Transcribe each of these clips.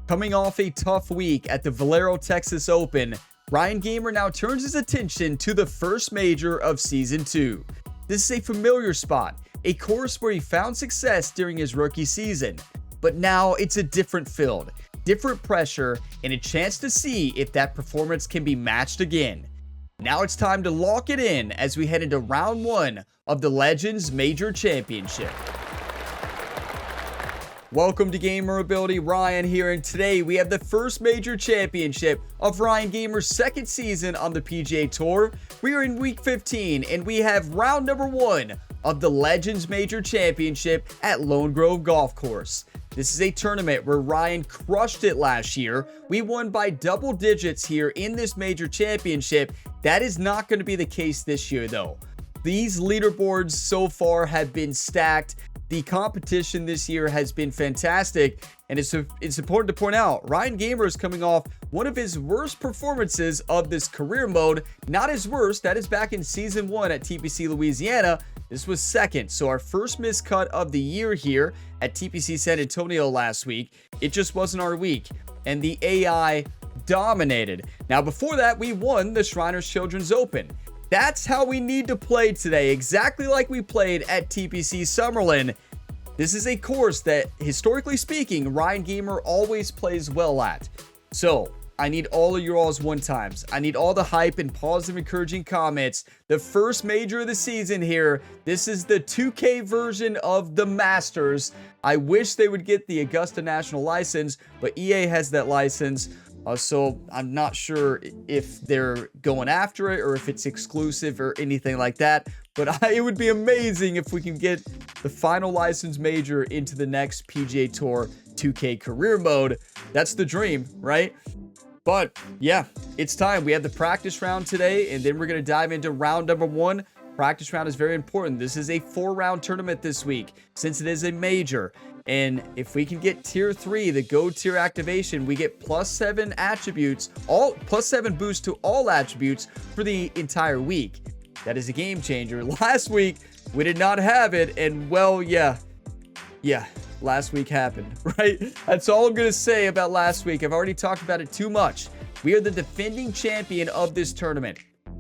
Coming off a tough week at the Valero Texas Open, Ryan Gamer now turns his attention to the first major of Season 2. This is a familiar spot, a course where he found success during his rookie season. But now it's a different field, different pressure, and a chance to see if that performance can be matched again. Now it's time to lock it in as we head into round 1 of the Legends Major Championship. Welcome to Gamer Ability, Ryan here, and today we have the first major championship of Ryan Gamer's second season on the PGA Tour. We are in week 15 and we have round number 1 of the Legends Major Championship at Lone Grove Golf Course. This is a tournament where Ryan crushed it last year. We won by double digits here in this major championship. That is not going to be the case this year though. These leaderboards so far have been stacked. The competition this year has been fantastic, and it's important to point out, Ryan Gamer is coming off one of his worst performances of this career mode. Not his worst, that is back in Season 1 at TPC Louisiana. This was second, so our first miscut of the year here at TPC San Antonio last week. It just wasn't our week, and the AI dominated. Now before that, we won the Shriners Children's Open. That's how we need to play today, exactly like we played at TPC Summerlin. This is a course that, historically speaking, Ryan Gamer always plays well at. So, I need all of your all's one-times. I need all the hype and positive, encouraging comments. The first major of the season here. This is the 2K version of the Masters. I wish they would get the Augusta National license, but EA has that license. So I'm not sure if they're going after it or if it's exclusive or anything like that. But it would be amazing if we can get the final license major into the next PGA Tour 2K career mode. That's the dream, right? But yeah, it's time. We have the practice round today, and then we're going to dive into round number 1. Practice round is very important. This is a 4-round tournament this week since it is a major. And if we can get tier 3, the go tier activation, we get +7 attributes, all +7 boost to all attributes for the entire week. That is a game changer. Last week, we did not have it. And well, yeah, last week happened, right? That's all I'm going to say about last week. I've already talked about it too much. We are the defending champion of this tournament.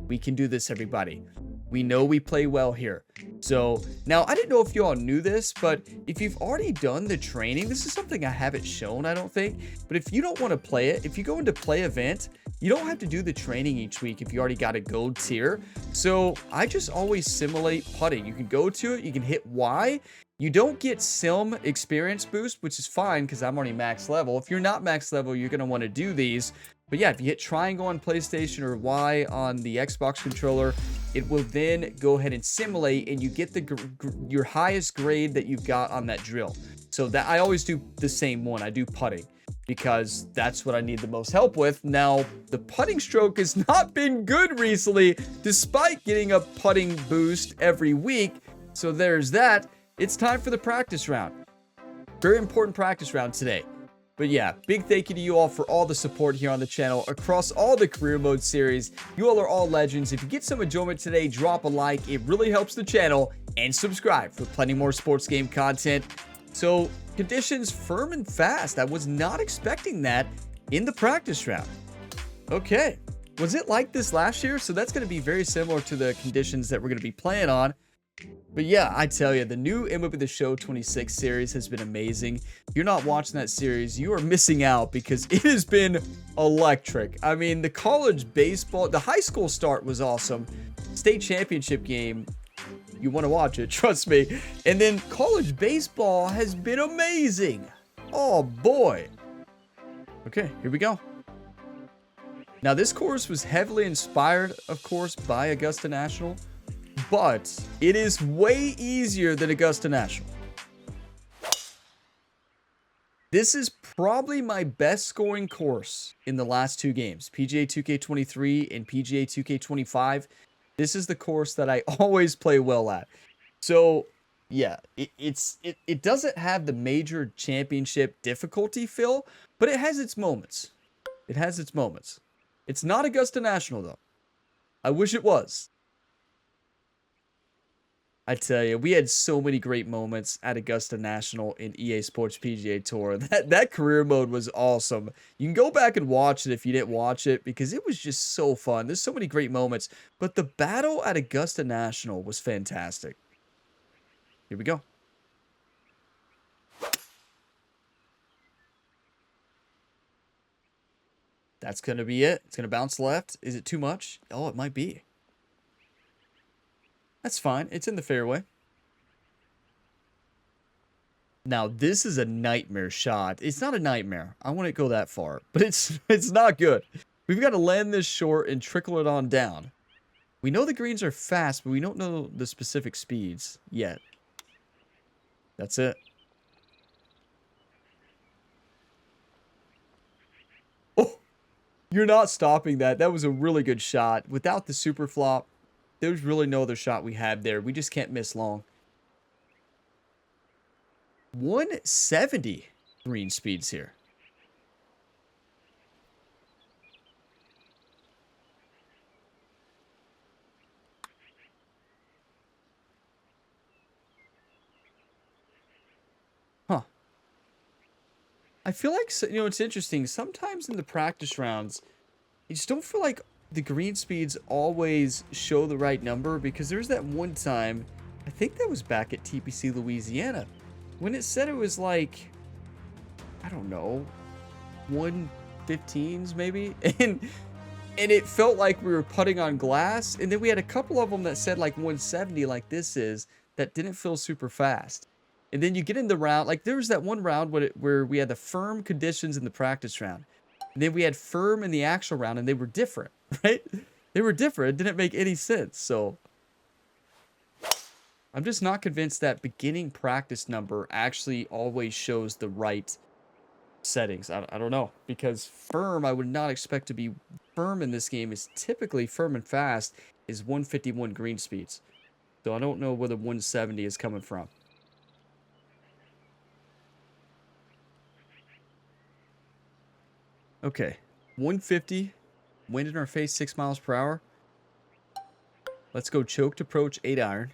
We can do this, everybody. We know we play well here. So now I didn't know if you all knew this, but if you've already done the training, this is something I haven't shown, I don't think. But if you don't want to play it, if you go into play event, you don't have to do the training each week if you already got a gold tier. So I just always simulate putting. You can go to it, you can hit Y. You don't get sim experience boost, which is fine because I'm already max level. If you're not max level, you're going to want to do these. But yeah, if you hit triangle on PlayStation or Y on the Xbox controller, it will then go ahead and simulate, and you get your highest grade that you've got on that drill. So that I always do the same one. I do putting because that's what I need the most help with. Now, the putting stroke has not been good recently, despite getting a putting boost every week. So there's that. It's time for the practice round. Very important practice round today. But yeah, big thank you to you all for all the support here on the channel across all the career mode series. You all are all legends. If you get some enjoyment today, drop a like. It really helps the channel, and subscribe for plenty more sports game content. So conditions firm and fast. I was not expecting that in the practice round. Okay, was it like this last year? So that's going to be very similar to the conditions that we're going to be playing on. But yeah, I tell you, the new MLB The Show 26 series has been amazing. If you're not watching that series, you are missing out because it has been electric. I mean, the college baseball, the high school start was awesome. State championship game, you want to watch it, trust me. And then college baseball has been amazing. Oh boy. Okay, here we go. Now, this course was heavily inspired, of course, by Augusta National. But it is way easier than Augusta National. This is probably my best scoring course in the last 2 games. PGA 2K23 and PGA 2K25. This is the course that I always play well at. So, yeah, it doesn't have the major championship difficulty feel, but it has its moments. It has its moments. It's not Augusta National, though. I wish it was. I tell you, we had so many great moments at Augusta National in EA Sports PGA Tour. That career mode was awesome. You can go back and watch it if you didn't watch it because it was just so fun. There's so many great moments, but the battle at Augusta National was fantastic. Here we go. That's going to be it. It's going to bounce left. Is it too much? Oh, it might be. That's fine. It's in the fairway. Now, this is a nightmare shot. It's not a nightmare. I wouldn't go that far, but it's not good. We've got to land this short and trickle it on down. We know the greens are fast, but we don't know the specific speeds yet. That's it. Oh, you're not stopping that. That was a really good shot. Without the super flop, there's really no other shot we had there. We just can't miss long. 170 green speeds here. Huh. I feel like, you know, it's interesting. Sometimes in the practice rounds, you just don't feel like the green speeds always show the right number, because there's that one time, I think that was back at TPC Louisiana, when it said it was like, I don't know, 115s maybe, and it felt like we were putting on glass, and then we had a couple of them that said like 170 like this is, that didn't feel super fast. And then you get in the round, like there was that one round where we had the firm conditions in the practice round, and then we had firm in the actual round, and they were different, right? They were different. It didn't make any sense. So I'm just not convinced that beginning practice number actually always shows the right settings. I don't know, because firm, I would not expect to be firm in this game. Is typically firm and fast is 151 green speeds. So I don't know where the 170 is coming from. Okay, 150, wind in our face, 6 miles per hour. Let's go choked approach, 8 iron.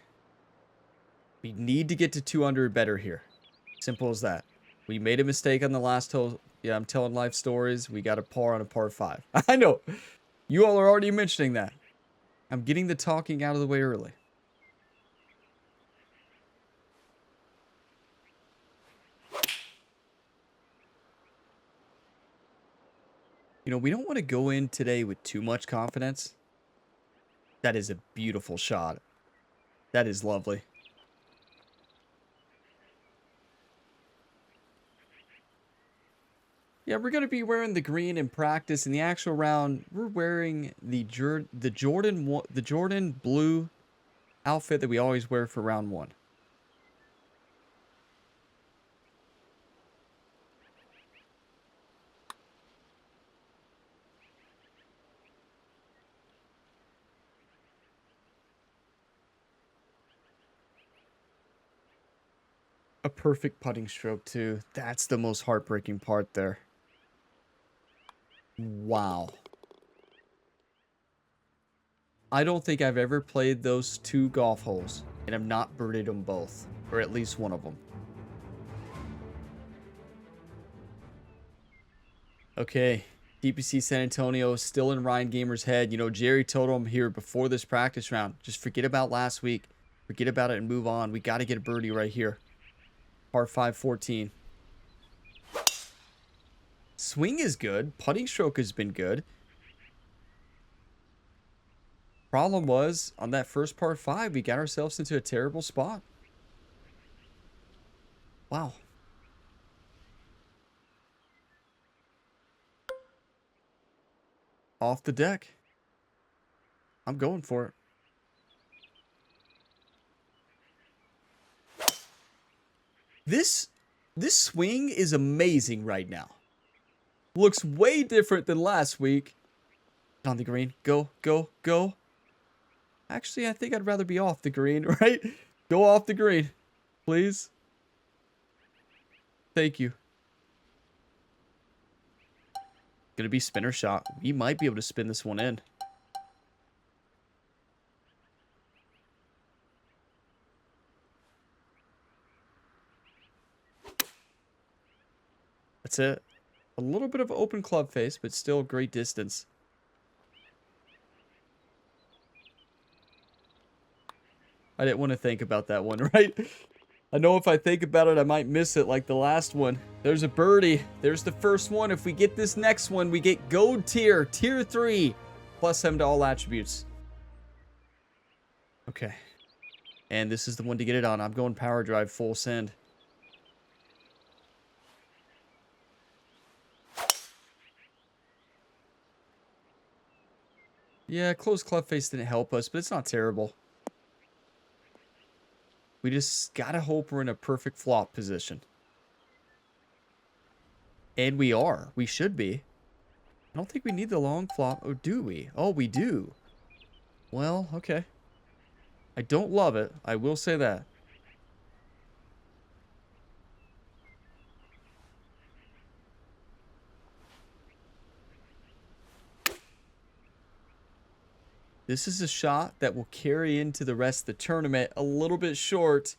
We need to get to 2 under or better here. Simple as that. We made a mistake on the last hole. Yeah, I'm telling life stories. We got a par on a par 5. I know. You all are already mentioning that. I'm getting the talking out of the way early. You know, we don't want to go in today with too much confidence. That is a beautiful shot. That is lovely. Yeah, we're going to be wearing the green in practice. In the actual round, we're wearing the Jordan blue outfit that we always wear for round 1. A perfect putting stroke, too. That's the most heartbreaking part there. Wow. I don't think I've ever played those 2 golf holes and have not birdied them both, or at least one of them. Okay, DPC San Antonio still in Ryan Gamer's head. You know, Jerry told him here before this practice round, just forget about last week. Forget about it and move on. We got to get a birdie right here. Par 5, 14. Swing is good. Putting stroke has been good. Problem was, on that first par 5, we got ourselves into a terrible spot. Wow. Off the deck. I'm going for it. This swing is amazing right now. Looks way different than last week. On the green. Go, go, go. Actually, I think I'd rather be off the green, right? Go off the green, please. Thank you. Gonna be spinner shot. We might be able to spin this one in. That's it. A little bit of open club face, but still great distance. I didn't want to think about that one, right? I know if I think about it, I might miss it like the last one. There's a birdie. There's the first one. If we get this next one, we get gold tier, tier 3, plus 7 to all attributes. Okay. And this is the one to get it on. I'm going power drive, full send. Yeah, closed club face didn't help us, but it's not terrible. We just gotta hope we're in a perfect flop position. And we are. We should be. I don't think we need the long flop. Or do we? Oh, we do. Well, okay. I don't love it. I will say that. This is a shot that will carry into the rest of the tournament. A little bit short.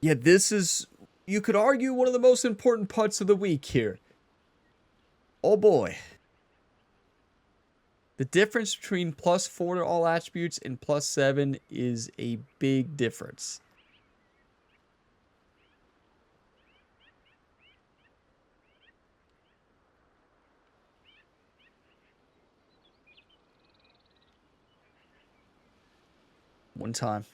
Yeah, this is, you could argue, one of the most important putts of the week here. Oh boy. The difference between +4 to all attributes and +7 is a big difference. One time.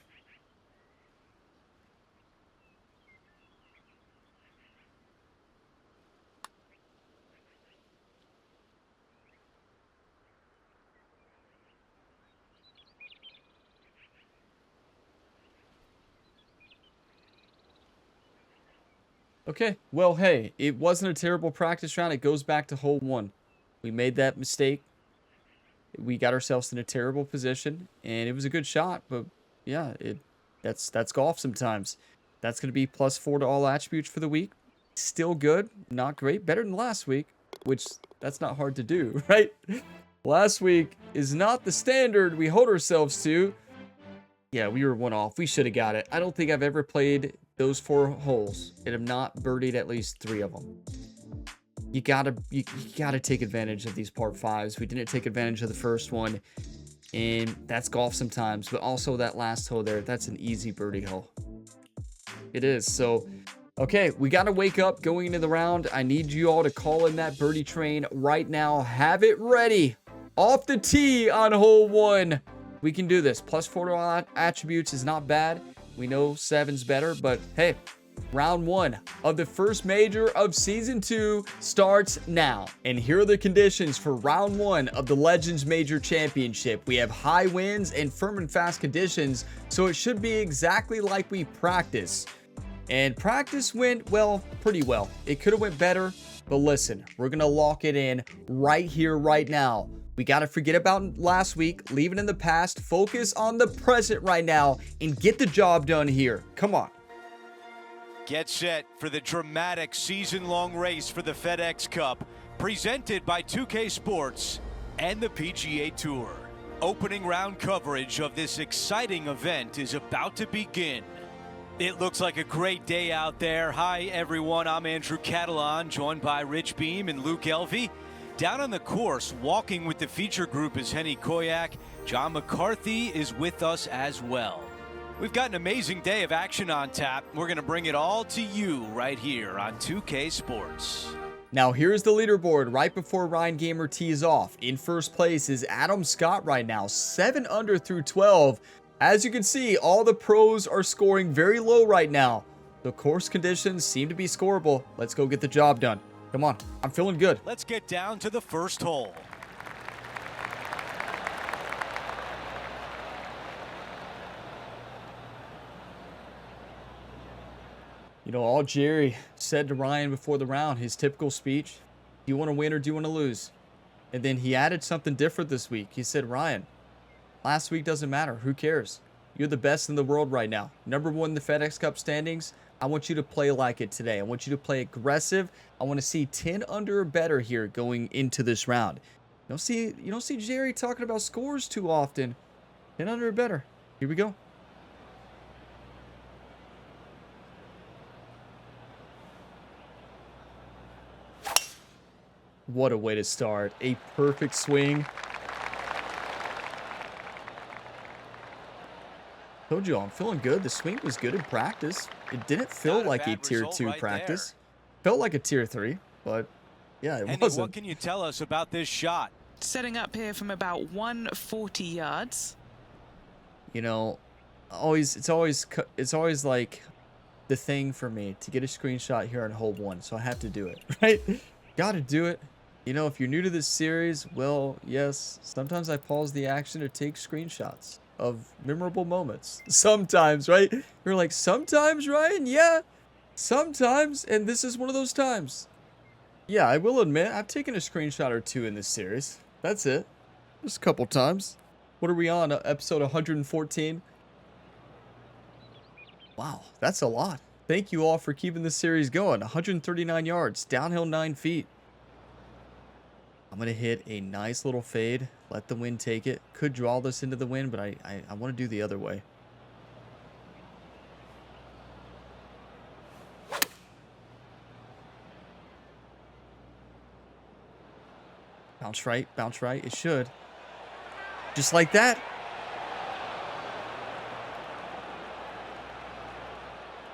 Okay, well, hey, it wasn't a terrible practice round. It goes back to hole 1. We made that mistake. We got ourselves in a terrible position, and it was a good shot, but yeah, that's golf sometimes. That's going to be +4 to all attributes for the week. Still good, not great, better than last week, which that's not hard to do, right? Last week is not the standard we hold ourselves to. Yeah, we were one off. We should have got it. I don't think I've ever played those 4 holes and have not birdied at least 3 of them. You gotta take advantage of these par 5s. We didn't take advantage of the first one, and that's golf sometimes. But also that last hole there, that's an easy birdie hole. It is. So, okay, we gotta wake up going into the round. I need you all to call in that birdie train right now. Have it ready. Off the tee on hole 1. We can do this. +4 to all attributes is not bad. We know 7's better, but hey, round 1 of the first major of season 2 starts now. And here are the conditions for round 1 of the Legends Major Championship. We have high winds and firm and fast conditions, so it should be exactly like we practice. And practice went, well, pretty well. It could have went better, but listen, we're going to lock it in right here, right now. We got to forget about last week, leave it in the past, focus on the present right now, and get the job done here. Come on. Get set for the dramatic season-long race for the FedEx Cup, presented by 2K Sports and the PGA Tour. Opening round coverage of this exciting event is about to begin. It looks like a great day out there. Hi, everyone. I'm Andrew Catalan, joined by Rich Beam and Luke Elvey. Down on the course, walking with the feature group is Henny Koyak. John McCarthy is with us as well. We've got an amazing day of action on tap. We're going to bring it all to you right here on 2K Sports. Now here's the leaderboard right before Ryan Gamer tees off. In first place is Adam Scott right now, 7 under through 12. As you can see, all the pros are scoring very low right now. The course conditions seem to be scoreable. Let's go get the job done. Come on, I'm feeling good. Let's get down to the first hole. You know, all Jerry said to Ryan before the round, his typical speech, do you want to win or do you want to lose? And then he added something different this week. He said, Ryan, last week doesn't matter. Who cares? You're the best in the world right now. Number 1 in the FedEx Cup standings. I want you to play like it today. I want you to play aggressive. I want to see 10 under or better here going into this round. You don't see Jerry talking about scores too often. 10 under or better. Here we go. What a way to start. A perfect swing. Told you I'm feeling good. The swing was good in practice. It didn't feel Not a like a bad tier result 2 right practice. there. Felt like a tier 3, but yeah, it Henny, wasn't. what can you tell us about this shot? Setting up here from about 140 yards. You know, it's always like the thing for me to get a screenshot here on hole 1, so I have to do it, right? Gotta do it. You know, if you're new to this series, well, yes, sometimes I pause the action to take screenshots of memorable moments. Sometimes, right? You're like, sometimes, Ryan? Yeah, sometimes, and this is one of those times. Yeah, I will admit, I've taken a screenshot or two in this series. That's it. Just a couple times. What are we on? Episode 114? Wow, that's a lot. Thank you all for keeping this series going. 139 yards, downhill 9 feet. I'm going to hit a nice little fade. Let the wind take it. Could draw this into the wind, but I want to do the other way. Bounce right, bounce right. It should. Just like that.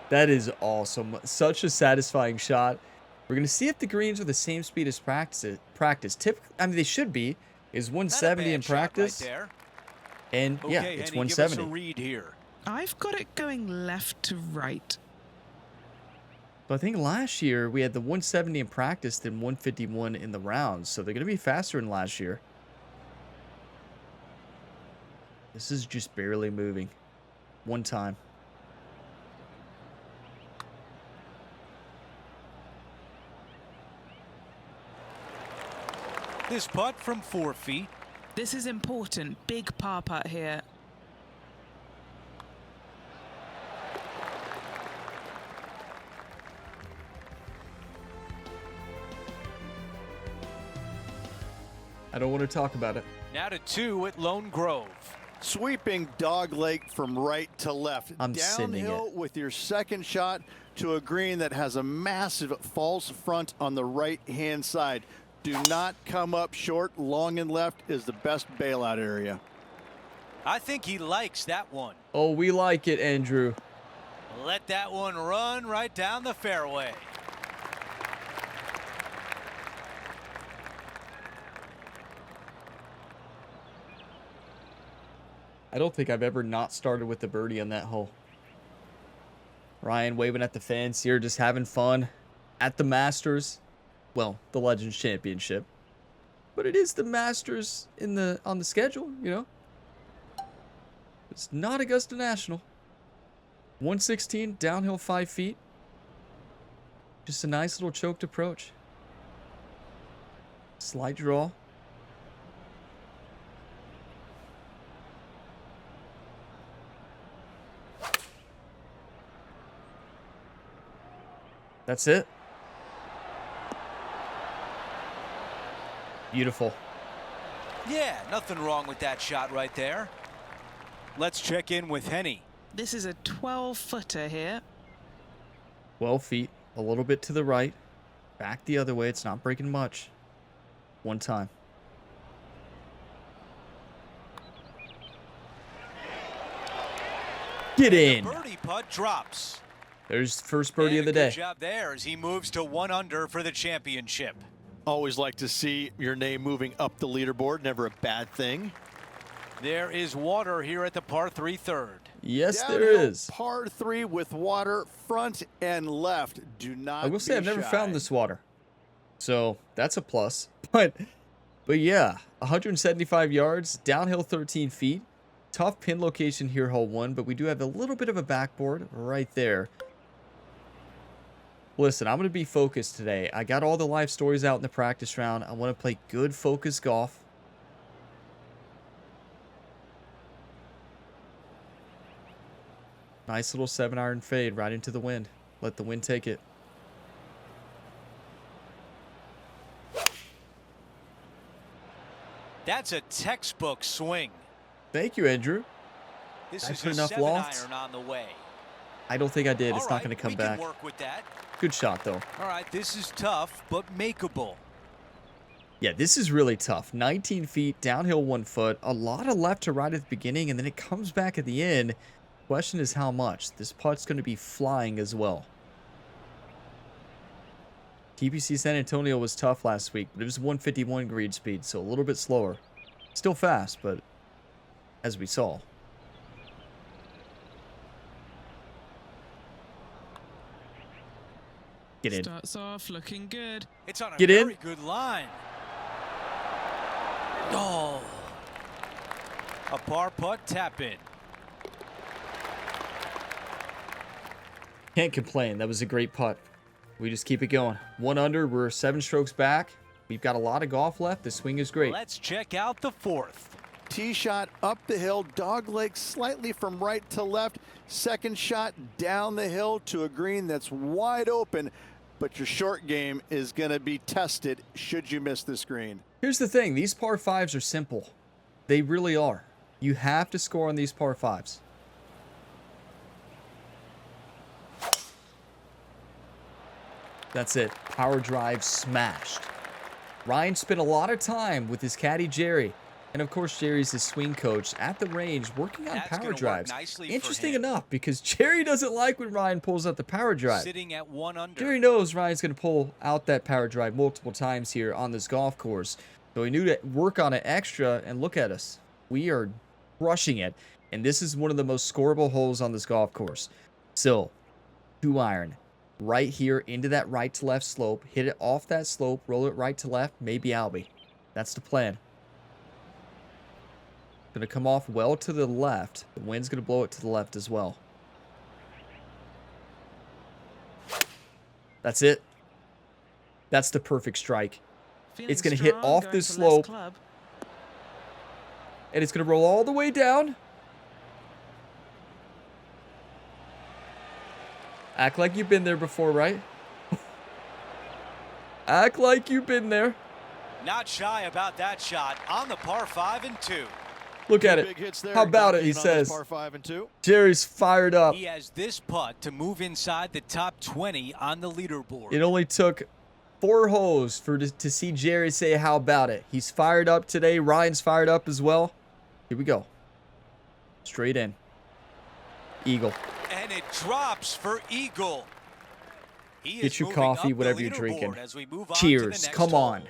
That is awesome. Such a satisfying shot. We're going to see if the greens are the same speed as practice. I mean, they should be. Is 170 in practice. Right there. And okay, yeah, it's Henny, 170. give us a read here. I've got it going left to right. So I think last year we had the 170 in practice, then 151 in the rounds. So they're going to be faster than last year. This is just barely moving. One time. This putt from 4 feet. This is important. Big par putt here. I don't want to talk about it. Now to 2 at Lone Grove. Sweeping dog leg from right to left. I'm sending Downhill it. with your second shot to a green that has a massive false front on the right-hand side. Do not come up short. Long and left is the best bailout area. I think he likes that one. Oh, we like it, Andrew. Let that one run right down the fairway. I don't think I've ever not started with the birdie on that hole. Ryan waving at the fans here, just having fun at the Masters. Well, the Legends Championship. But it is the Masters on the schedule, you know. It's not Augusta National. 116, downhill 5 feet. Just a nice little choked approach. Slight draw. That's it. Beautiful. Yeah, nothing wrong with that shot right there. Let's check in with Henny. This is a 12-footer here. 12 feet, a little bit to the right. Back the other way. It's not breaking much. One time. Get in. The birdie putt drops. There's the first birdie of the Good day. job there as he moves to 1 under for the championship. Always like to see your name moving up the leaderboard. Never a bad thing. There is water here at the par 3 third. Yes, there Downhill is. Par 3 with water front and left. Do not I will say be I've never shy. found this water. So that's a plus. But yeah, 175 yards, downhill 13 feet. Tough pin location here, hole 1, but we do have a little bit of a backboard right there. Listen, I'm going to be focused today. I got all the live stories out in the practice round. I want to play good focus golf. Nice little 7-iron fade right into the wind. Let the wind take it. That's a textbook swing. Thank you, Andrew. This I is put a enough 7-iron on the way. I don't think I did. It's All not right, going to come we back. can work with that. Good shot, though. All right, this is tough, but makeable. Yeah, this is really tough. 19 feet, downhill 1 foot, a lot of left to right at the beginning, and then it comes back at the end. Question is how much. This putt's going to be flying as well. TPC San Antonio was tough last week, but it was 151 green speed, so a little bit slower. Still fast, but as we saw. Get in. Starts off looking good. It's on a Get very in. good line. Oh. A par putt tap in. Can't complain. That was a great putt. We just keep it going. 1 under. We're 7 strokes back. We've got a lot of golf left. The swing is great. Let's check out the 4th. Tee shot up the hill, dog leg slightly from right to left. Second shot down the hill to a green that's wide open, but your short game is going to be tested should you miss this green. Here's the thing. These par 5s are simple. They really are. You have to score on these par 5s. That's it. Power drive smashed. Ryan spent a lot of time with his caddy Jerry. And of course, Jerry's his swing coach at the range working on power drives. Interesting enough, because Jerry doesn't like when Ryan pulls out the power drive. Sitting at 1 under. Jerry knows Ryan's going to pull out that power drive multiple times here on this golf course. So he knew to work on it extra, and look at us. We are crushing it. And this is one of the most scoreable holes on this golf course. So, 2 iron. Right here into that right to left slope. Hit it off that slope. Roll it right to left. Maybe Albie. That's the plan. Going to come off well to the left. The wind's going to blow it to the left as well. That's it. That's the perfect strike. It's going to hit off this slope. And it's going to roll all the way down. Act like you've been there before, right? Act like you've been there. Not shy about that shot on the par 5 and 2. Look at it. How about it, he says. Par 5 and 2. Jerry's fired up. He has this putt to move inside the top 20 on the leaderboard. It only took 4 holes to see Jerry say, how about it? He's fired up today. Ryan's fired up as well. Here we go. Straight in. Eagle. And it drops for eagle. Get your coffee, whatever you're drinking. Cheers. Come on.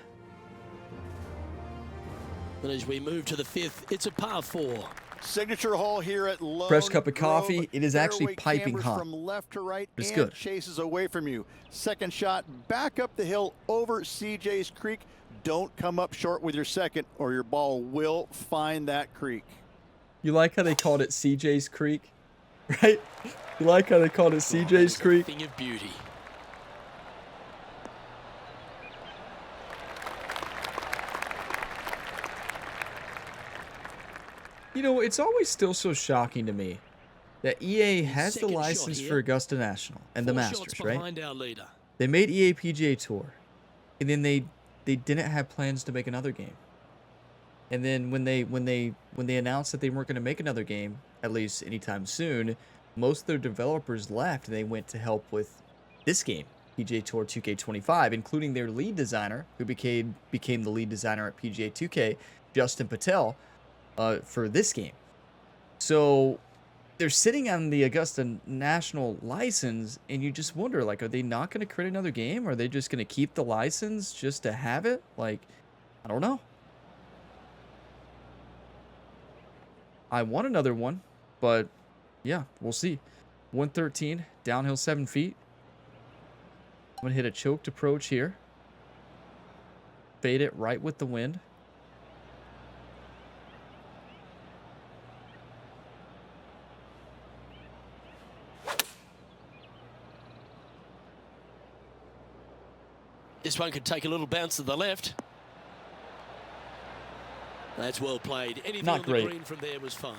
And as we move to the 5th, it's a par 4. Signature hole here at Lone Fresh cup of Grove. coffee. It is actually Fairway piping cambers hot. From left to right It's and good. chases away from you. Second shot back up the hill over CJ's Creek. Don't come up short with your second or your ball will find that creek. You like how they called it CJ's Creek? Right? You like how they called it CJ's Creek? Thing of beauty. You know, it's always still so shocking to me that EA has the Second shot license here. for Augusta National and the 4 Masters, shots right? behind our leader. They made EA PGA Tour, and then they didn't have plans to make another game. And then when they announced that they weren't going to make another game, at least anytime soon, most of their developers left and they went to help with this game, PGA Tour 2K25, including their lead designer, who became the lead designer at PGA 2K, Justin Patel, for this game. So they're sitting on the Augusta National license, and you just wonder, like, are they not going to create another game? Or are they just going to keep the license just to have it? Like, I don't know. I want another one, but yeah, we'll see. 113, downhill 7 feet. I'm going to hit a choked approach here. Fade it right with the wind. This one could take a little bounce to the left. That's well played. Anything Not on great. the green from there was fine.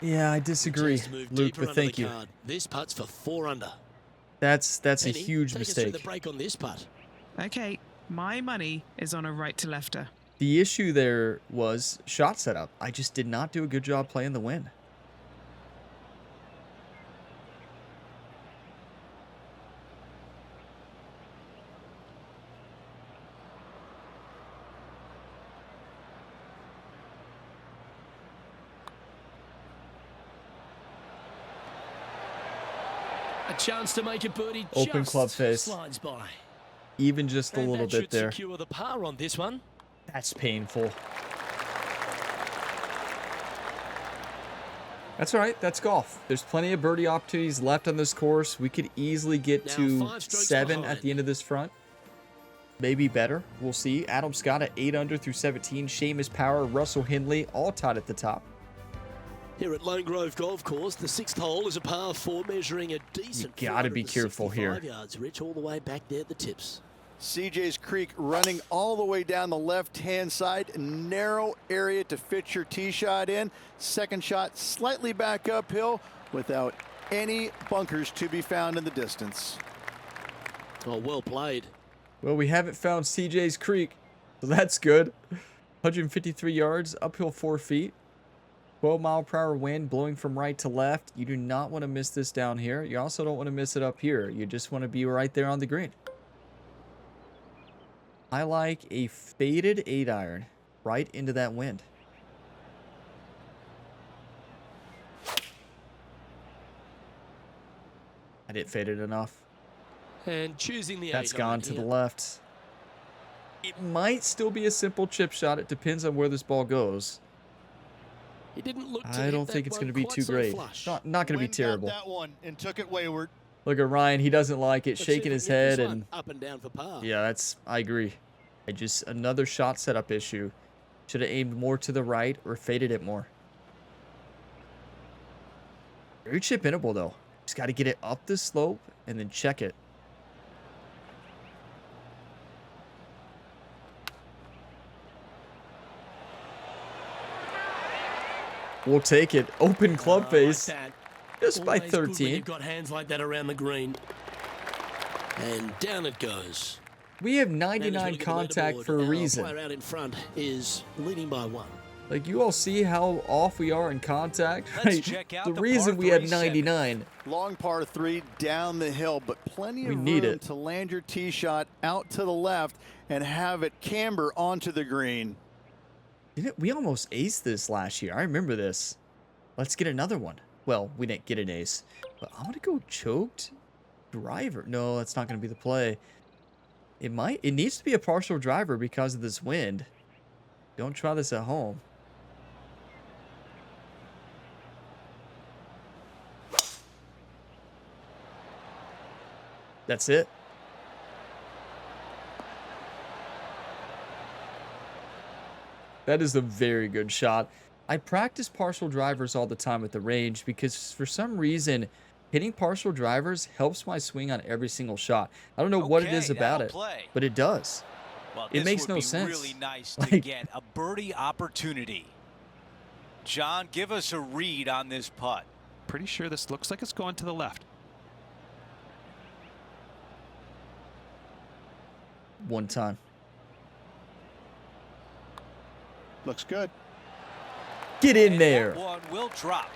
Yeah, I disagree, Chance to move Luke, deeper but under thank the you. card. This putt's for 4 under. That's a Penny, huge take us through the mistake. break on this putt. Okay, my money is on a right to lefter. The issue there was shot setup. I just did not do a good job playing the wind. Chance to make a birdie. Open just club face. slides by. Even just a And little that bit should there. secure the par on this one. That's painful. That's all right. That's golf. There's plenty of birdie opportunities left on this course. We could easily get Now to 5 strokes 7 behind. at the end of this front. Maybe better. We'll see. Adam Scott at 8 under through 17. Seamus Power, Russell Hindley, all tied at the top. Here at Lone Grove Golf Course, the 6th hole is a par 4 measuring a decent You gotta be careful 465 here. yards, Rich, all the way back there at the tips. CJ's Creek running all the way down the left-hand side. Narrow area to fit your tee shot in. Second shot slightly back uphill without any bunkers to be found in the distance. Oh, well played. Well, we haven't found CJ's Creek, so that's good. 153 yards, uphill 4 feet. 12-mile-per-hour wind blowing from right to left. You do not want to miss this down here. You also don't want to miss it up here. You just want to be right there on the green. I like a faded 8-iron right into that wind. I didn't fade it enough. And choosing the That's 8 gone iron to the here. left. It might still be a simple chip shot. It depends on where this ball goes. He didn't look to I hit don't that think it's one going to be quite too so great. flush. Not going to be Wind got terrible. that one and took it wayward. Look at Ryan. He doesn't like it. Let's see if Shaking we his can get this head. one And up and down for par. yeah, I agree. Another shot setup issue. Should have aimed more to the right or faded it more. Very chip inable though. Just got to get it up the slope and then check it. We'll take it. Open club I face. like that. Just by Always good when 13. You've got hands like that around the green. And down it goes. We have And as we 99 look at the contact leaderboard, for a our reason. player out in front is leading by 1. Like, you all see how off we are in contact, Let's right? check out The the reason par we have 3 99. Long par 3 down the hill, but plenty We of need room it. to land your tee shot out to the left and have it camber onto the green. We almost aced this last year. I remember this. Let's get another one. Well, we didn't get an ace. But I'm going to go choked driver. No, that's not going to be the play. It needs to be a partial driver because of this wind. Don't try this at home. That's it. That is a very good shot. I practice partial drivers all the time at the range because for some reason, hitting partial drivers helps my swing on every single shot. I don't know what it is Okay, about that'll it, play. but it does. Well, It this makes would no be sense. really nice to Like- get a birdie opportunity. John, give us a read on this putt. Pretty sure this looks like it's going to the left. One time. Looks good. Get in And there. that one will drop.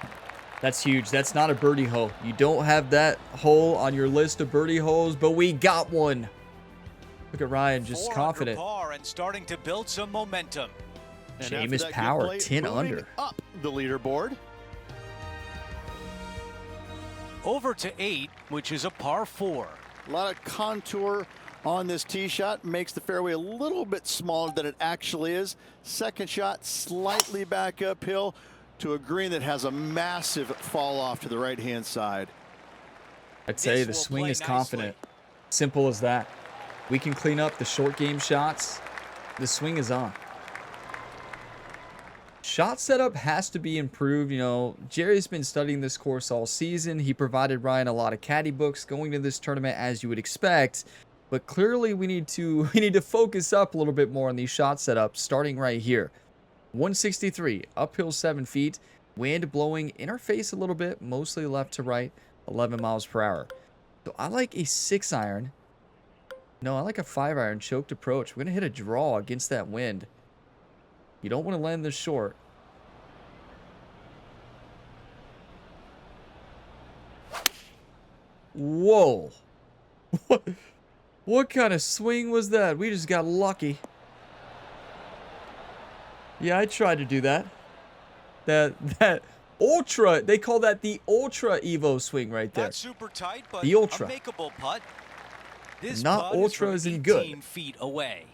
That's huge. That's not a birdie hole. You don't have that hole on your list of birdie holes, but we got one. Look at Ryan, just 4 under confident. par and starting to build some momentum. And after Seamus that good Power, play, 10 moving under. up the leaderboard. Over to 8, which is a par 4. A lot of contour on this tee shot. Makes the fairway a little bit smaller than it actually is. Second shot slightly back uphill to a green that has a massive fall off to the right-hand side. I'd say This the will swing play is confident. nicely. Simple as that. We can clean up the short game shots. The swing is on. Shot setup has to be improved. You know, Jerry's been studying this course all season. He provided Ryan a lot of caddy books going to this tournament, as you would expect. But clearly we need to focus up a little bit more on these shot setups, starting right here. 163, uphill 7 feet, wind blowing in our face a little bit, mostly left to right, 11 miles per hour. So I like a 6-iron. No, I like a 5-iron choked approach. We're going to hit a draw against that wind. You don't want to land this short. Whoa. What kind of swing was that? We just got lucky. Yeah, I tried to do that. That Ultra. They call that the Ultra Evo swing right there. Not super tight, but The Ultra. a makeable putt. This Not putt Ultra is as in from good. 18 feet away.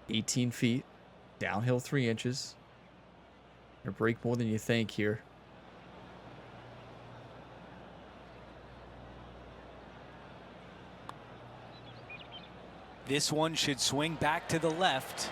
$18 feet. Downhill 3 inches. Gonna break more than you think here. This one should swing back to the left.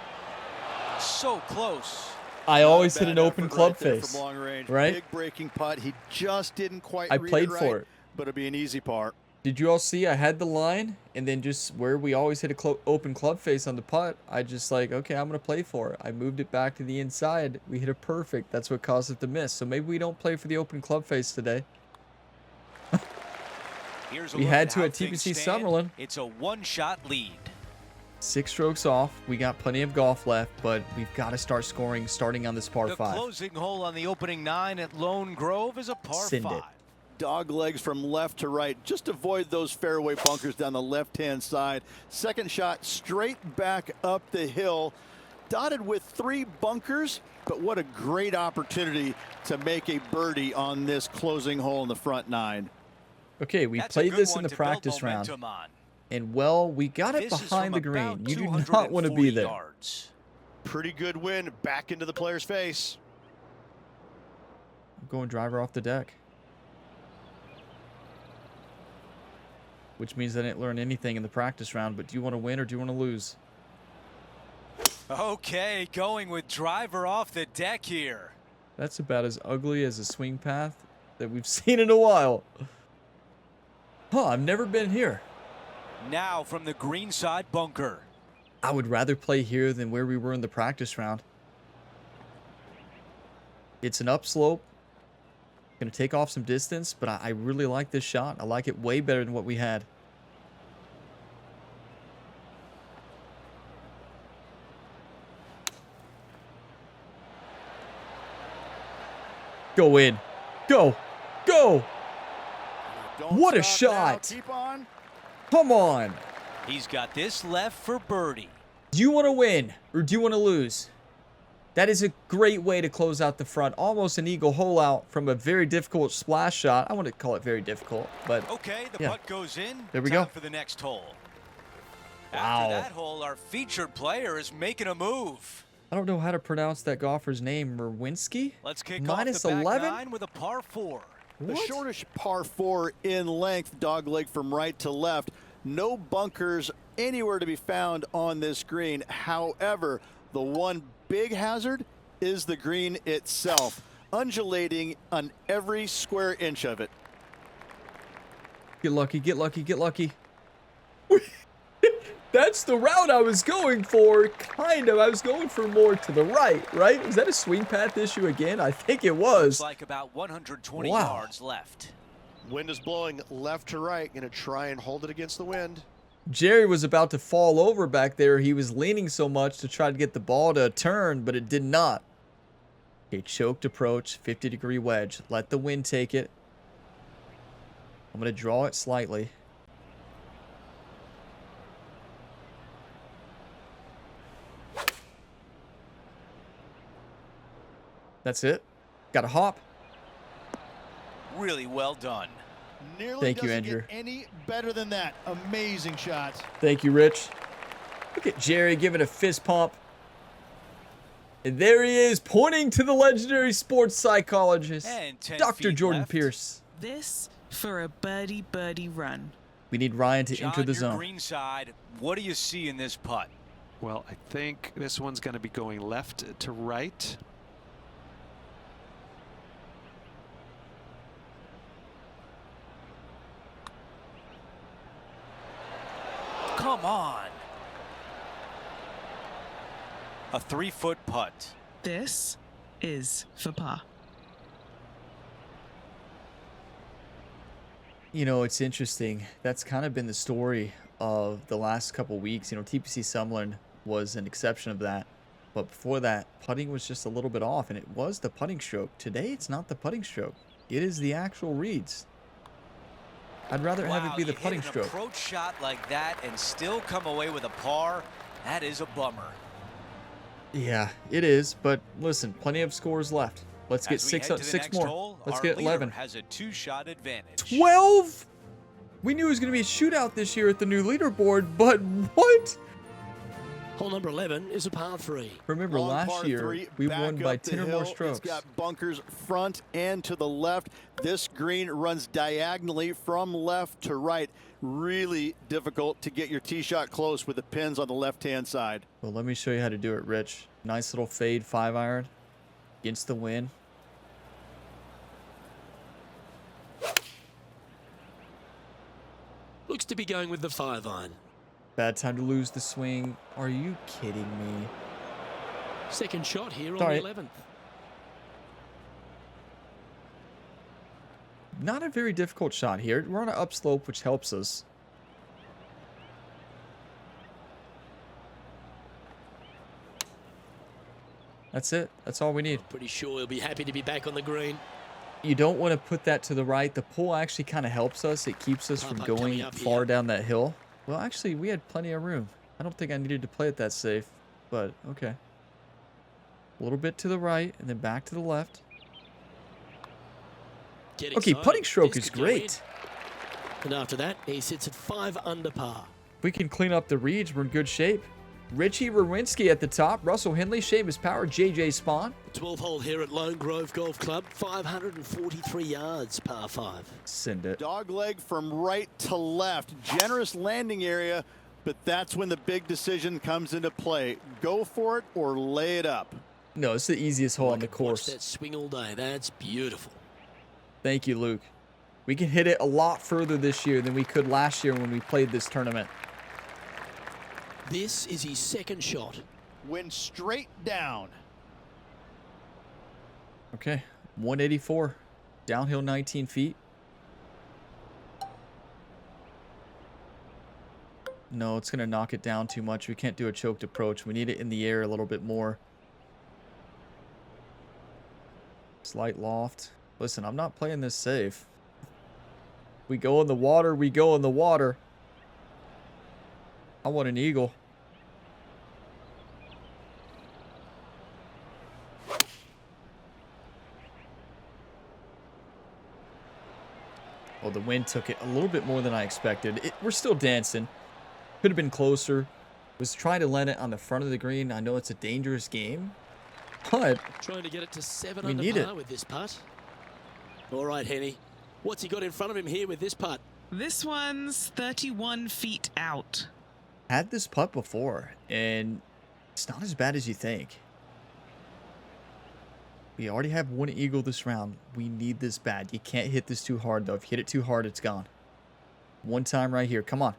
So close. I Not a always hit bad an open effort club right there face. from long range. Right? Big breaking putt. He just didn't quite I read played it right, for it. but it'll be an easy par. Did you all see I had the line, and then just where we always hit a open club face on the putt, I just like, okay, I'm going to play for it. I moved it back to the inside. We hit it perfect. That's what caused it to miss. So maybe we don't play for the open club face today. We had to at TPC Summerlin. It's a one-shot lead. 6 strokes off. We got plenty of golf left, but we've got to start scoring starting on this par The 5. closing hole on the opening 9 at Lone Grove is a par Send 5. it. Dog legs from left to right. Just avoid those fairway bunkers down the left-hand side. Second shot straight back up the hill. Dotted with 3 bunkers, but what a great opportunity to make a birdie on this closing hole in the front 9. Okay, we That's a played good this one in the to build practice round. momentum on. And, well, we got it This is behind the from green. about You do not want to be 240 there. yards. Pretty good win back into the player's face. I'm going driver off the deck. Which means I didn't learn anything in the practice round, but do you want to win or do you want to lose? Okay, going with driver off the deck here. That's about as ugly as a swing path that we've seen in a while. Huh, I've never been here. Now from the green side bunker. I would rather play here than where we were in the practice round. It's an upslope. Going to take off some distance, but I really like this shot. I like it way better than what we had. Go in. Go. Go. Don't What a stop now. shot. Keep on. Come on. He's got this left for birdie. Do you want to win or do you want to lose? That is a great way to close out the front. Almost an eagle hole out from a very difficult splash shot. I want to call it very difficult, but Okay, the yeah. putt goes in. There we Time go. for the next hole. Wow. After that hole, our featured player is making a move. I don't know how to pronounce that golfer's name. Merwinski? Let's kick Minus off the back 11? 9 with a par 4. The What? shortish par 4 in length, dog leg from right to left. No bunkers anywhere to be found on this green. However, the one big hazard is the green itself, undulating on every square inch of it. Get lucky, get lucky, get lucky. That's the route I was going for. Kind of. I was going for more to the right? Was that a swing path issue again? I think it was. Looks like about 120 Wow. yards left. Wind is blowing left to right. Going to try and hold it against the wind. Jerry was about to fall over back there. He was leaning so much to try to get the ball to turn, but it did not. Okay, choked approach, 50-degree wedge. Let the wind take it. I'm going to draw it slightly. That's it. Got a hop. Really well done. Nearly Thank you, doesn't Andrew. get any better than that. Amazing shot. Thank you, Rich. Look at Jerry giving a fist pump. And there he is, pointing to the legendary sports psychologist, And 10 Dr. feet Jordan left. Pierce. This for a birdie run. We need Ryan to John, enter the your zone. green side, what do you see in this putt? Well, I think this one's going to be going left to right. Come on. A 3-foot putt. This is for par. You know, it's interesting. That's kind of been the story of the last couple weeks. You know, TPC Summerlin was an exception of that. But before that, putting was just a little bit off, and it was the putting stroke. Today, it's not the putting stroke. It is the actual reads. I'd rather have it be the you putting hit an stroke. approach shot like that and still come away with a par. That is a bummer. Yeah, it is. But listen, plenty of scores left. Let's get As we six head to the six next more. hole, Let's our get leader 11. has a 2-shot advantage. 12? We knew it was going to be a shootout this year at the new leaderboard, but what? Hole number 11 is a par 3. Remember, Long last par year, three, we back won by up the 10 or more hill. strokes. It's got bunkers front and to the left. This green runs diagonally from left to right. Really difficult to get your tee shot close with the pins on the left-hand side. Well, let me show you how to do it, Rich. Nice little fade 5-iron against the wind. Looks to be going with the 5-iron. Bad time to lose the swing. Are you kidding me? Second shot here on Sorry. the 11th. Not a very difficult shot here. We're on an upslope, which helps us. That's it. That's all we need. Pretty sure he'll be happy to be back on the green. You don't want to put that to the right. The pull actually kind of helps us. It keeps us from Putt coming going up far here. down that hill. Well, actually, we had plenty of room. I don't think I needed to play it that safe, but okay. A little bit to the right and then back to the left. Get Okay, excited. putting stroke This is could go in. great. And after that, he sits at 5 under par. If we can clean up the reeds, we're in good shape. Richie Rowinski at the top. Russell Henley, Seamus Power, JJ Spawn. 12th hole here at Lone Grove Golf Club. 543 yards, par 5. Send it. Dog leg from right to left. Generous landing area, but that's when the big decision comes into play. Go for it or lay it up. No, it's the easiest hole on the Watch course. that swing all day. That's beautiful. Thank you, Luke. We can hit it a lot further this year than we could last year when we played this tournament. This is his second shot. Went straight down. Okay, 184. Downhill 19 feet. No, it's going to knock it down too much. We can't do a choked approach. We need it in the air a little bit more. Slight loft. Listen, I'm not playing this safe. We go in the water, we go in the water. I want an eagle. Oh, the wind took it a little bit more than I expected. We're still dancing. Could have been closer. Was trying to land it on the front of the green. I know it's a dangerous game, but Trying to get it to 7 We under need par it. with this putt. All right, Henny. What's he got in front of him here with this putt? This one's 31 feet out. had this putt before, and it's not as bad as you think. We already have one eagle this round. We need this bad. You can't hit this too hard, though. If you hit it too hard, it's gone. One time right here. Come on.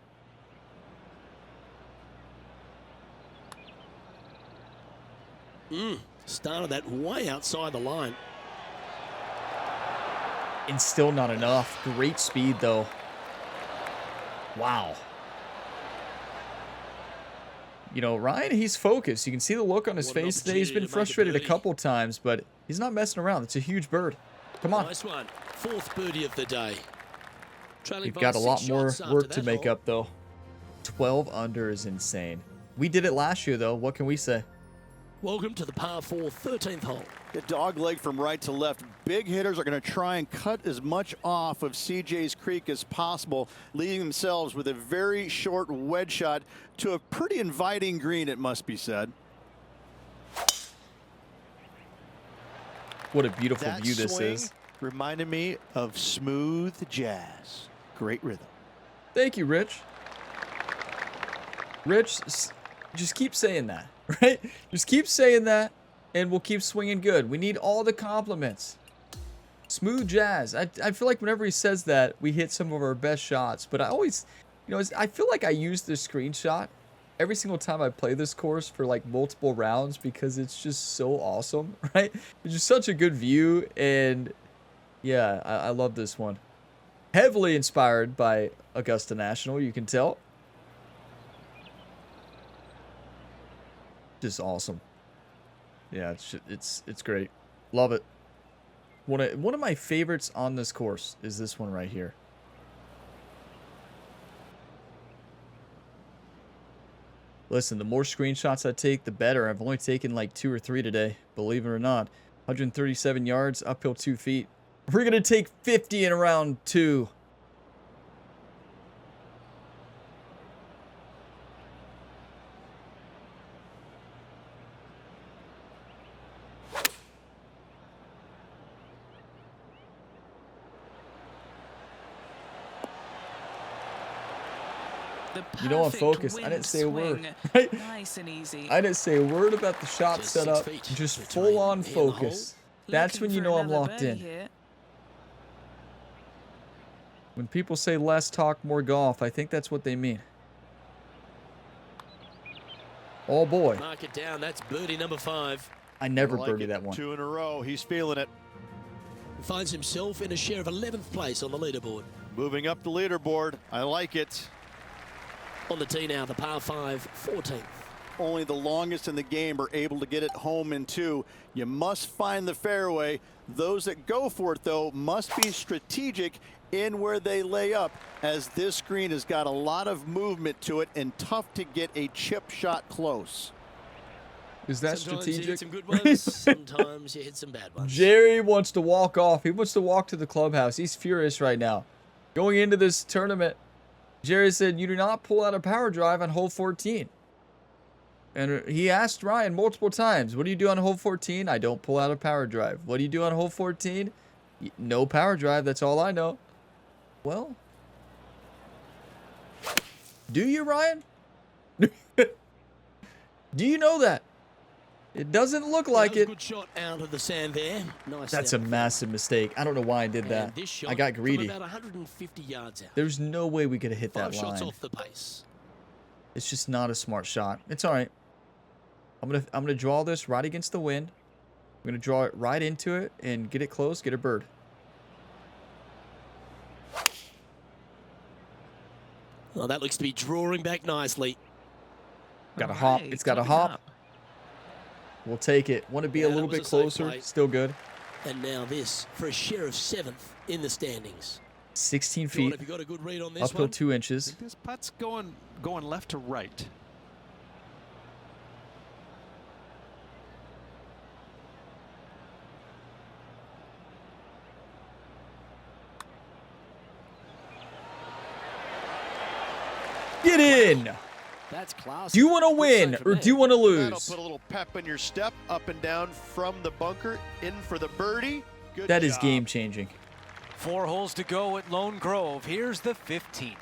Started that way outside the line. And still not enough. Great speed, though. Wow. You know, Ryan, he's focused. You can see the look on his What an face today. He's opportunity been to make a frustrated a birdie. couple times, but he's not messing around. It's a huge bird. Come on. Nice one. Fourth birdie of the day. Trailing We've by got a lot 6 more shots after work to that make hole. up, though. 12 under is insane. We did it last year, though. What can we say? Welcome to the par 4 13th hole. The dog leg from right to left. Big hitters are going to try and cut as much off of CJ's Creek as possible, leaving themselves with a very short wedge shot to a pretty inviting green, it must be said. What a beautiful That view this swing is. reminded me of smooth jazz. Great rhythm. Thank you, Rich. Rich, just keep saying that, right? Just keep saying that, and we'll keep swinging good. We need all the compliments. Smooth jazz. I feel like whenever he says that, we hit some of our best shots. But I always, you know, I feel like I use this screenshot every single time I play this course for like multiple rounds because it's just so awesome, right? It's just such a good view, and yeah, I love this one. Heavily inspired by Augusta National, you can tell. Just awesome. Yeah, it's great. Love it. One of my favorites on this course is this one right here. Listen, the more screenshots I take, the better. I've only taken like 2 or 3 today, believe it or not. 137 yards, uphill 2 feet. We're going to take 50 in round 2. You know, I'm focused. I didn't say a word. Right? Nice and easy. I didn't say a word about the shot Just setup. 6 feet Just between full on here and the focus. That's when you know I'm locked in. Here. When people say less talk, more golf, I think that's what they mean. Oh boy. Mark it down. That's birdie number 5. I never I like birdied it. that one. 2 in a row. He's feeling it. Finds himself in a share of 11th place on the leaderboard. Moving up the leaderboard. I like it. On the tee now, the par 5, 14th. Only the longest in the game are able to get it home in 2. You must find the fairway. Those that go for it, though, must be strategic in where they lay up, as this green has got a lot of movement to it and tough to get a chip shot close. Is that Sometimes you strategic? hit some good ones, sometimes you hit some bad ones. Jerry wants to walk off. He wants to walk to the clubhouse. He's furious right now. Going into this tournament, Jerry said, you do not pull out a power drive on hole 14. And he asked Ryan multiple times, what do you do on hole 14? I don't pull out a power drive. What do you do on hole 14? No power drive. That's all I know. Well, do you, Ryan? Do you know that? It doesn't look like That was a it. good shot out of the sand there. Nice. That's a massive mistake. I don't know why I did that. And this shot I got from greedy. about 150 yards out. There's no way we could have hit 5 that shots line. off the pace. It's just not a smart shot. It's all right. I'm gonna draw this right against the wind. I'm gonna draw it right into it and get it close, get a bird. Oh, that looks to be drawing back nicely. Got a All hop. right, It's got a keeping hop. up. We'll take it. Want to be Yeah, a that little was bit a safe closer. play. Still good. And now this for a share of 7th in the standings. 16 John, feet. have you got a good read on this Uphill one? 2 I inches. think this putt's going left to right. Get in. That's class. Do you want to win or do you want to That'll lose? put a little pep in your step, up and down from the bunker, in for the birdie. Good That is job. game changing. 4 holes to go at Lone Grove. Here's the 15th.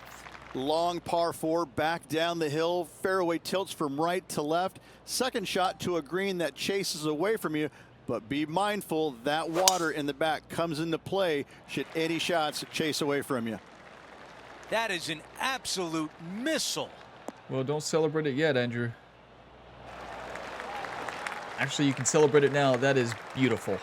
Long par 4, back down the hill. Fairway tilts from right to left. Second shot to a green that chases away from you. But be mindful, that water in the back comes into play should any shots chase away from you. That is an absolute missile. Well, don't celebrate it yet, Andrew. Actually, you can celebrate it now. That is beautiful.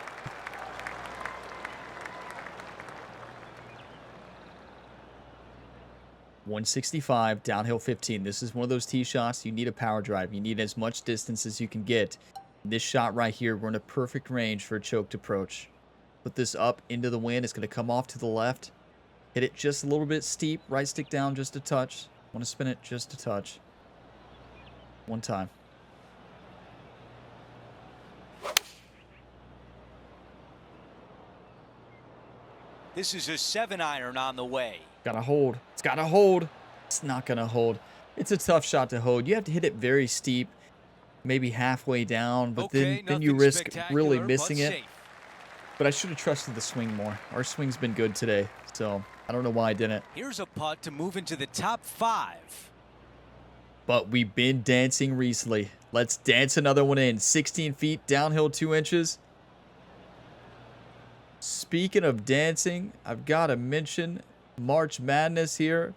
.165, downhill 15. This is one of those tee shots. You need a power drive. You need as much distance as you can get. This shot right here, we're in a perfect range for a choked approach. Put this up into the wind. It's going to come off to the left. Hit it just a little bit steep. Right stick down just a touch. Want to spin it just a touch. One time. This is a 7-iron on the way. Gotta hold. It's gotta hold. It's not gonna hold. It's a tough shot to hold. You have to hit it very steep, maybe halfway down, but then you nothing risk really spectacular, missing but it. safe. But I should have trusted the swing more. Our swing's been good today, so I don't know why I didn't. Here's a putt to move into the top 5. But we've been dancing recently. Let's dance another one in. 16 feet, downhill 2 inches. Speaking of dancing, I've got to mention March Madness here.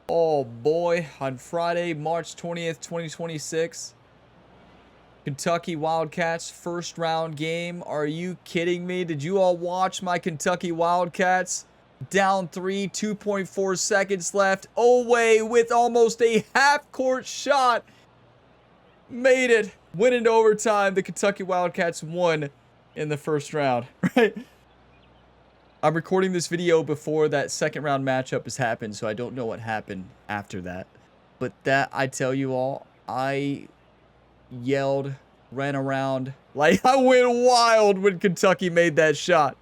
Oh boy, on Friday, March 20th, 2026. Kentucky Wildcats first round game. Are you kidding me? Did you all watch my Kentucky Wildcats? Down 3, 2.4 seconds left. Away with almost a half-court shot. Made it. Went into overtime. The Kentucky Wildcats won in the first round. Right? I'm recording this video before that second round matchup has happened, so I don't know what happened after that. But that, I tell you all, I yelled, ran around. Like, I went wild when Kentucky made that shot.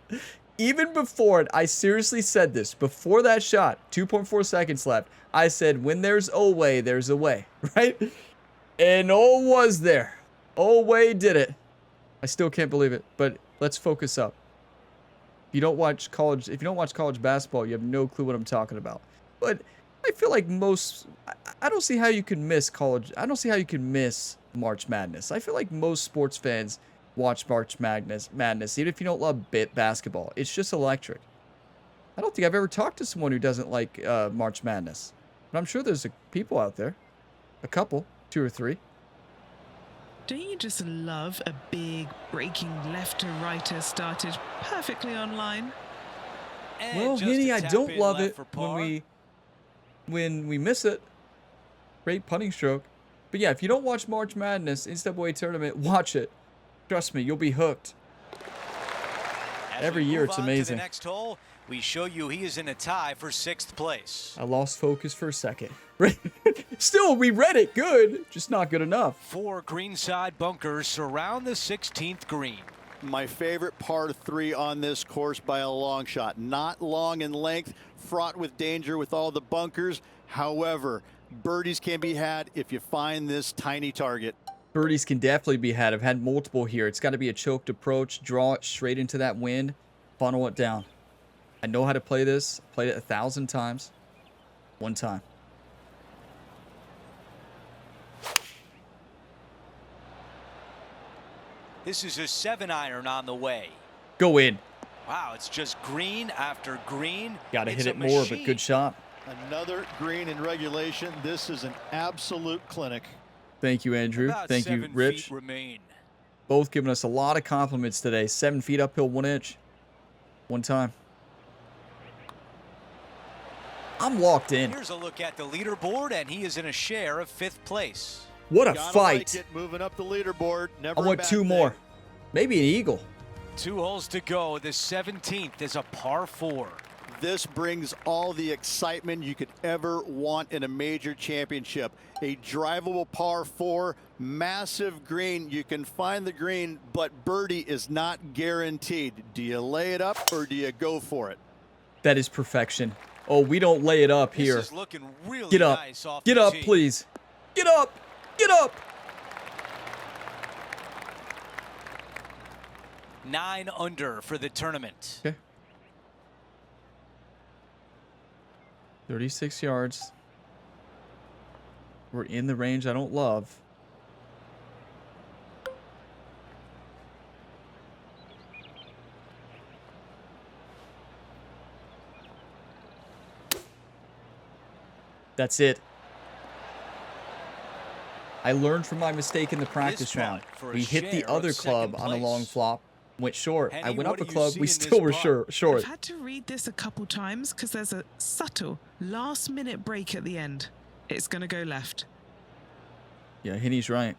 Even before it, I seriously said this. Before that shot, 2.4 seconds left, I said, when there's a way, there's a way, right? And oh, was there. Oh, way did it. I still can't believe it, but let's focus up. If you don't watch college basketball, you have no clue what I'm talking about. But I feel like I don't see how you can miss college. I don't see how you can miss March Madness. I feel like most sports fans watch March Madness, even if you don't love basketball. It's just electric. I don't think I've ever talked to someone who doesn't like March Madness. But I'm sure there's people out there. A couple, 2 or 3. Don't you just love a big breaking left to righter started perfectly online? And Well, just Henny, a I tap don't in love left it for par. when we miss it. Great punting stroke. But yeah, if you don't watch March Madness NCAA tournament, watch it. Trust me, you'll be hooked. As Every we year, move it's on to amazing. the next hole, we show you he is in a tie for 6th place. I lost focus for a second. Still, we read it good, just not good enough. 4 greenside bunkers surround the 16th green. My favorite par 3 on this course by a long shot. Not long in length, fraught with danger with all the bunkers. However, birdies can be had if you find this tiny target. Birdies can definitely be had. I've had multiple here. It's got to be a choked approach. Draw it straight into that wind. Funnel it down. I know how to play this. I played it 1,000 times. One time. This is a 7-iron on the way. Go in. Wow, it's just green after green. Got to It's hit a it more, but machine. good shot. Another green in regulation. This is an absolute clinic. Thank you, Andrew. About Thank you, 7 Rich. feet remain. Both giving us a lot of compliments today. 7 feet uphill, 1 inch. One time. I'm locked in. Here's a look at the leaderboard, and he is in a share of 5th place. What a Gotta fight. like it, moving up the leaderboard. Never I a want bad 2 thing. more. Maybe an eagle. 2 holes to go. The 17th is a par 4. This brings all the excitement you could ever want in a major championship. A drivable par 4, massive green. You can find the green, but birdie is not guaranteed. Do you lay it up or do you go for it? That is perfection. Oh, we don't lay it up here. This is looking really Get up. nice off Get the up, tee. please. Get up. Get up. 9 under for the tournament. Okay. 36 yards. We're in the range I don't love. That's it. I learned from my mistake in the practice This round. putt for a We hit the share other of club second on a long place. flop. Went short. I Henny, went what up a do you club. see We in still were this putt? short. I've had to read this a couple times because there's a subtle last-minute break at the end. It's going to go left. Yeah, Henny's right.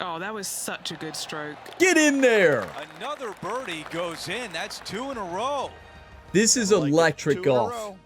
Oh, that was such a good stroke. Get in there. Another birdie goes in. That's 2 in a row. This is Like it, electric 2 in a golf. row.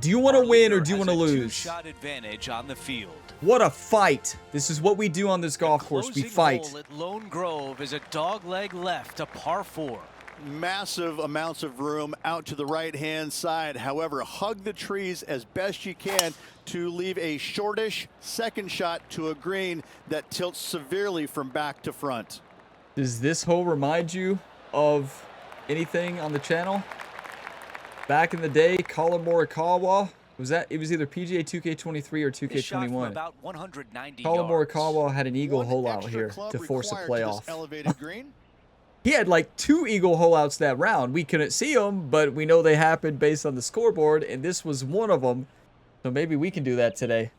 Do you want to Our win or leader do you has want to a lose? 2-shot advantage on the field. What a fight. This is what we do on this golf course. We Closing fight. hole at Lone Grove is a dogleg left, a par 4. Massive amounts of room out to the right-hand side. However, hug the trees as best you can to leave a shortish second shot to a green that tilts severely from back to front. Does this hole remind you of anything on the channel? Back in the day, Colin Morikawa, it was either PGA 2K23 or This shot from 2K21. about 190 Colin yards. Morikawa had an eagle One hole out extra here club to force a required to this playoff. elevated green. He had like 2 eagle hole outs that round. We couldn't see them, but we know they happened based on the scoreboard, and this was one of them. So maybe we can do that today.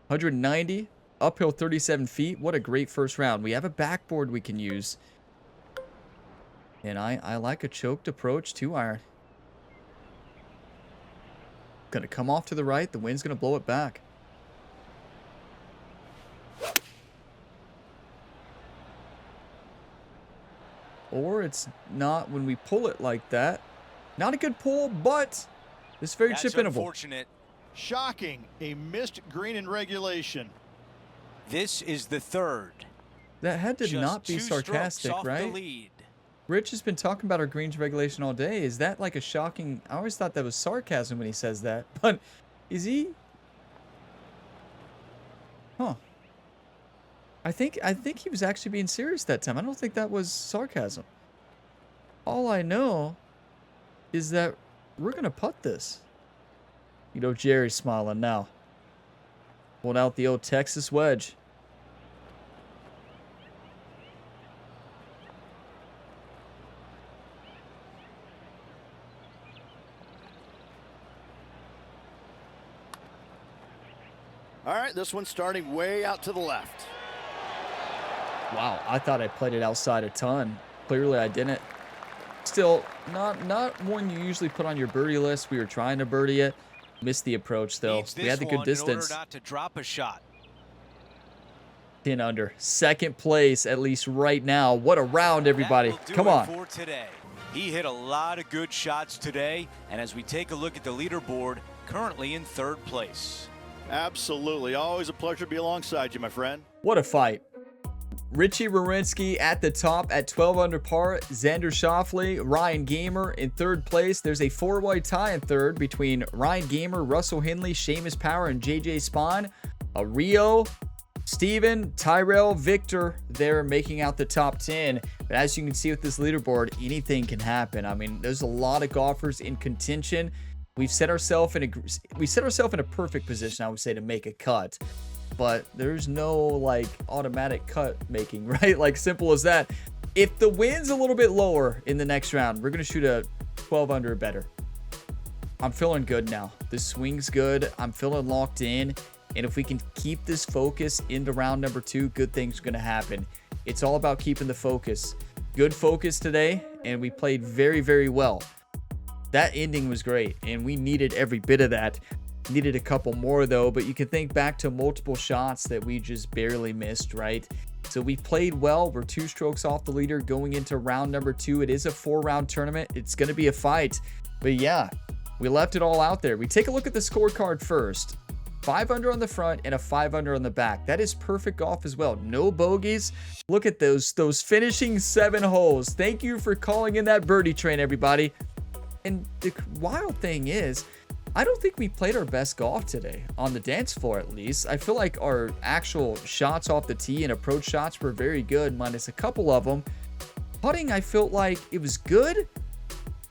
190, uphill 37 feet. What a great first round. We have a backboard we can use. And I like a choked approach 2-iron. Gonna come off to the right. The wind's gonna blow it back. Or it's not when we pull it like that. Not a good pull, but This is very That's chip-inable. unfortunate. Shocking, a missed green in regulation. This is the third. That had to Just not be 2 strokes sarcastic, off the right? lead. Rich has been talking about our greens regulation all day. Is that like a shocking... I always thought that was sarcasm when he says that. But is he... Huh. I think he was actually being serious that time. I don't think that was sarcasm. All I know is that we're going to putt this. You know, Jerry's smiling now. Pulling out the old Texas wedge. All right, this one's starting way out to the left. Wow, I thought I played it outside a ton. Clearly I didn't. Still, not one you usually put on your birdie list. We were trying to birdie it. Missed the approach, though. Needs We had the this good one distance. in order not to drop a shot. 10 under. Second place, at least right now. What a round, everybody. That will do Come it on. for today. He hit a lot of good shots today, and as we take a look at the leaderboard, currently in third place. Absolutely. Always a pleasure to be alongside you, my friend. What a fight. Richie Wierenski at the top at 12 under par. Xander Schauffele, Ryan Gamer in third place. There's a 4-way tie in third between Ryan Gamer, Russell Henley, Seamus Power, and JJ Spawn. Rio, Steven, Tyrell, Victor there making out the top 10. But as you can see with this leaderboard, anything can happen. I mean, there's a lot of golfers in contention. We've set ourselves in a perfect position, I would say, to make a cut. But there's no like automatic cut making, right? Like simple as that. If the wind's a little bit lower in the next round, we're going to shoot a 12 under or better. I'm feeling good now. The swing's good. I'm feeling locked in. And if we can keep this focus into round number 2, good things are going to happen. It's all about keeping the focus. Good focus today, and we played very, very well. That ending was great, and we needed every bit of that. Needed a couple more, though, but you can think back to multiple shots that we just barely missed, right? So we played well. We're 2 strokes off the leader going into round number 2. It is a 4-round tournament. It's going to be a fight. But yeah, we left it all out there. We take a look at the scorecard first. 5 under on the front and a 5 under on the back. That is perfect golf as well. No bogeys. Look at those finishing 7 holes. Thank you for calling in that birdie train, everybody. And the wild thing is, I don't think we played our best golf today, on the dance floor at least. I feel like our actual shots off the tee and approach shots were very good, minus a couple of them. Putting, I felt like it was good,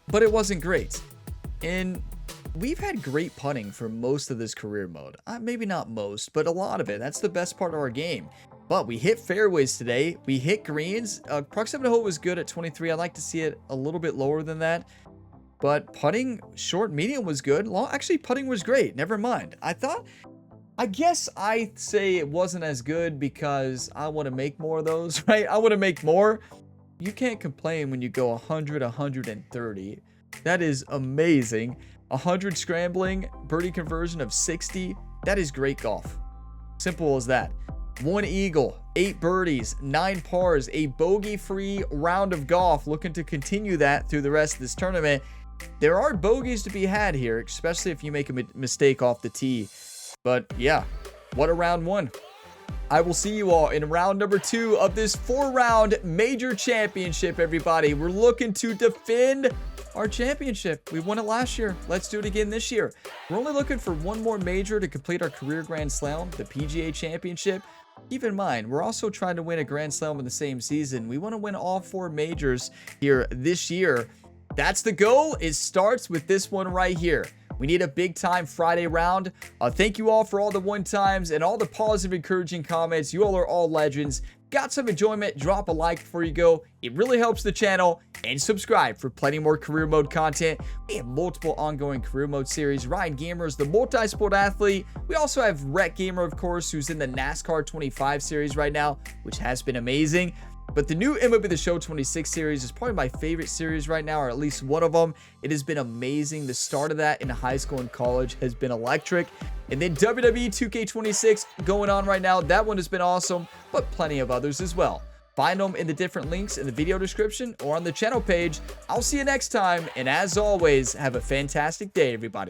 but it wasn't great. And we've had great putting for most of this career mode. Maybe not most, but a lot of it. That's the best part of our game. But we hit fairways today. We hit greens. Proximity hole was good at 23. I'd like to see it a little bit lower than that. But putting short medium was good. Actually, putting was great. Never mind. I guess I say it wasn't as good because I want to make more of those, right? I want to make more. You can't complain when you go 100, 130. That is amazing. 100 scrambling, birdie conversion of 60. That is great golf. Simple as that. 1 eagle, 8 birdies, 9 pars, a bogey-free round of golf. Looking to continue that through the rest of this tournament. There are bogeys to be had here, especially if you make a mistake off the tee. But yeah, what a round 1. I will see you all in round number 2 of this 4-round major championship, everybody. We're looking to defend our championship. We won it last year. Let's do it again this year. We're only looking for 1 more major to complete our career Grand Slam, the PGA Championship. Keep in mind, we're also trying to win a Grand Slam in the same season. We want to win all 4 majors here this year. That's the goal. It starts with this one right here. We need a big time Friday round. Thank you all for all the 1 times and all the positive, encouraging comments. You all are all legends. Got some enjoyment? Drop a like before you go. It really helps the channel. And subscribe for plenty more career mode content. We have multiple ongoing career mode series. Ryan Gamer is the multi-sport athlete. We also have Rhett Gamer, of course, who's in the NASCAR 25 series right now, which has been amazing. But the new MLB The Show 26 series is probably my favorite series right now, or at least one of them. It has been amazing. The start of that in high school and college has been electric. And then WWE 2K26 going on right now. That one has been awesome, but plenty of others as well. Find them in the different links in the video description or on the channel page. I'll see you next time. And as always, have a fantastic day, everybody.